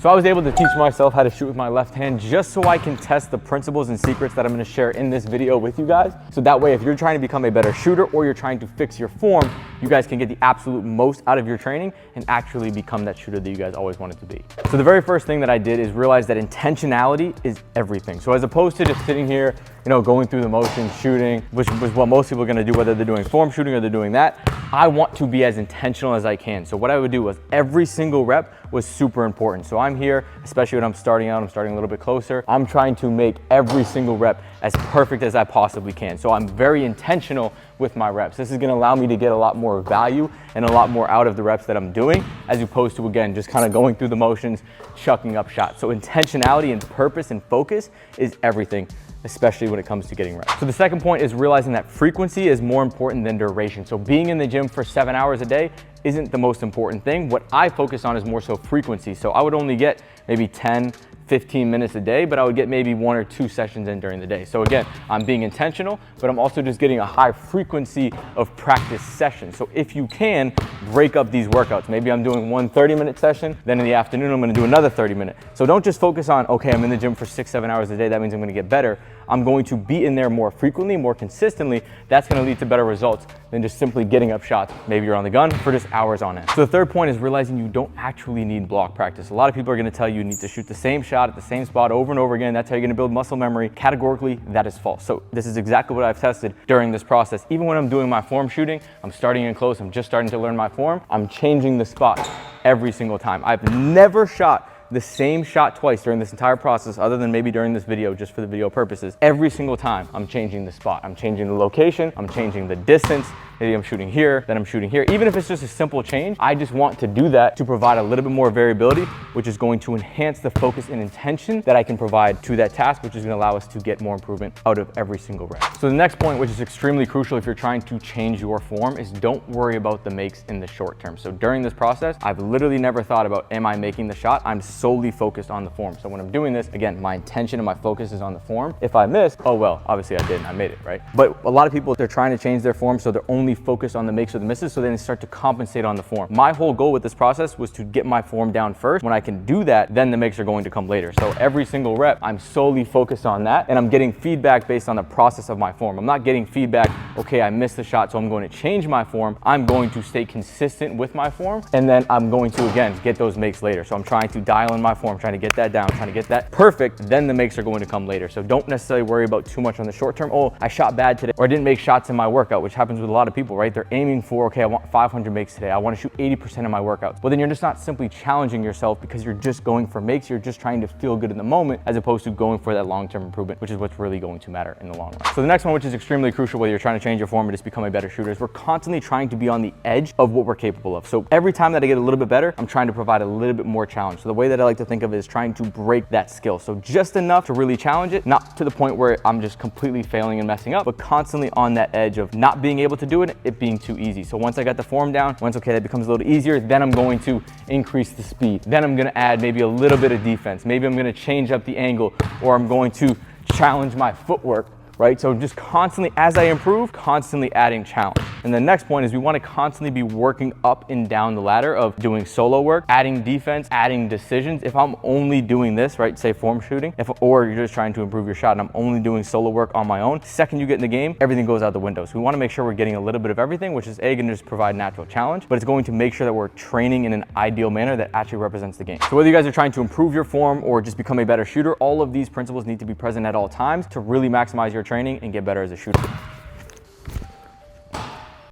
So I was able to teach myself how to shoot with my left hand just so I can test the principles and secrets that I'm gonna share in this video with you guys. So that way, if you're trying to become a better shooter or you're trying to fix your form, you guys can get the absolute most out of your training and actually become that shooter that you guys always wanted to be. So the very first thing that I did is realize that intentionality is everything. So as opposed to just sitting here, going through the motions, shooting, which was what most people are gonna do, whether they're doing form shooting or they're doing that, I want to be as intentional as I can. So what I would do was every single rep was super important. So I'm here, especially when I'm starting out, I'm starting a little bit closer. I'm trying to make every single rep as perfect as I possibly can. So I'm very intentional with my reps. This is gonna allow me to get a lot more value and a lot more out of the reps that I'm doing, as opposed to, again, just kind of going through the motions, chucking up shots. So intentionality and purpose and focus is everything, especially when it comes to getting reps. So the second point is realizing that frequency is more important than duration. So being in the gym for 7 hours a day isn't the most important thing. What I focus on is more so frequency. So I would only get maybe 10, 15 minutes a day, but I would get maybe 1 or 2 sessions in during the day. So again, I'm being intentional, but I'm also just getting a high frequency of practice sessions. So if you can, break up these workouts. Maybe I'm doing one 30-minute session, then in the afternoon, I'm gonna do another 30-minute. So don't just focus on, okay, I'm in the gym for 6, 7 hours a day, that means I'm gonna get better. I'm going to be in there more frequently, more consistently. That's gonna lead to better results than just simply getting up shots. Maybe you're on the gun for just hours on end. So the third point is realizing you don't actually need block practice. A lot of people are gonna tell you need to shoot the same shot at the same spot over and over again. That's how you're gonna build muscle memory. Categorically, that is false. So this is exactly what I've tested during this process. Even when I'm doing my form shooting, I'm starting in close, I'm just starting to learn my form, I'm changing the spot every single time. I've never shot the same shot twice during this entire process, other than maybe during this video, just for the video purposes. Every single time I'm changing the spot, I'm changing the location, I'm changing the distance. Maybe I'm shooting here, then I'm shooting here. Even if it's just a simple change, I just want to do that to provide a little bit more variability, which is going to enhance the focus and intention that I can provide to that task, which is gonna allow us to get more improvement out of every single rep. So the next point, which is extremely crucial if you're trying to change your form, is don't worry about the makes in the short term. So during this process, I've literally never thought about, am I making the shot? I'm solely focused on the form. So when I'm doing this, again, my intention and my focus is on the form. If I miss, oh well, obviously I did and I made it, right? But a lot of people, they're trying to change their form, so they're only focused on the makes or the misses, so then they start to compensate on the form. My whole goal with this process was to get my form down first. When I can do that, then the makes are going to come later. So every single rep, I'm solely focused on that, and I'm getting feedback based on the process of my form. I'm not getting feedback, okay, I missed the shot, so I'm going to change my form. I'm going to stay consistent with my form, and then I'm going to, again, get those makes later. So I'm trying to dial in my form, trying to get that down, trying to get that perfect, then the makes are going to come later. So don't necessarily worry about too much on the short term. Oh, I shot bad today, or I didn't make shots in my workout, which happens with a lot of people, right? They're aiming for, okay, I want 500 makes today. I want to shoot 80% of my workouts. Well, then you're just not simply challenging yourself because you're just going for makes. You're just trying to feel good in the moment as opposed to going for that long-term improvement, which is what's really going to matter in the long run. So the next one, which is extremely crucial, whether you're trying to change your form or just become a better shooter, is we're constantly trying to be on the edge of what we're capable of. So every time that I get a little bit better, I'm trying to provide a little bit more challenge. So the way that I like to think of it is trying to break that skill. So just enough to really challenge it, not to the point where I'm just completely failing and messing up, but constantly on that edge of not being able to do it, it being too easy. So once I got the form down, once, okay, that becomes a little easier, then I'm going to increase the speed. Then I'm gonna add maybe a little bit of defense. Maybe I'm gonna change up the angle, or I'm going to challenge my footwork, right? So just constantly, as I improve, constantly adding challenge. And the next point is we want to constantly be working up and down the ladder of doing solo work, adding defense, adding decisions. If I'm only doing this, right, say form shooting, or you're just trying to improve your shot and I'm only doing solo work on my own, second you get in the game, everything goes out the window. So we want to make sure we're getting a little bit of everything, which is going to just provide natural challenge, but it's going to make sure that we're training in an ideal manner that actually represents the game. So whether you guys are trying to improve your form or just become a better shooter, all of these principles need to be present at all times to really maximize your training and get better as a shooter.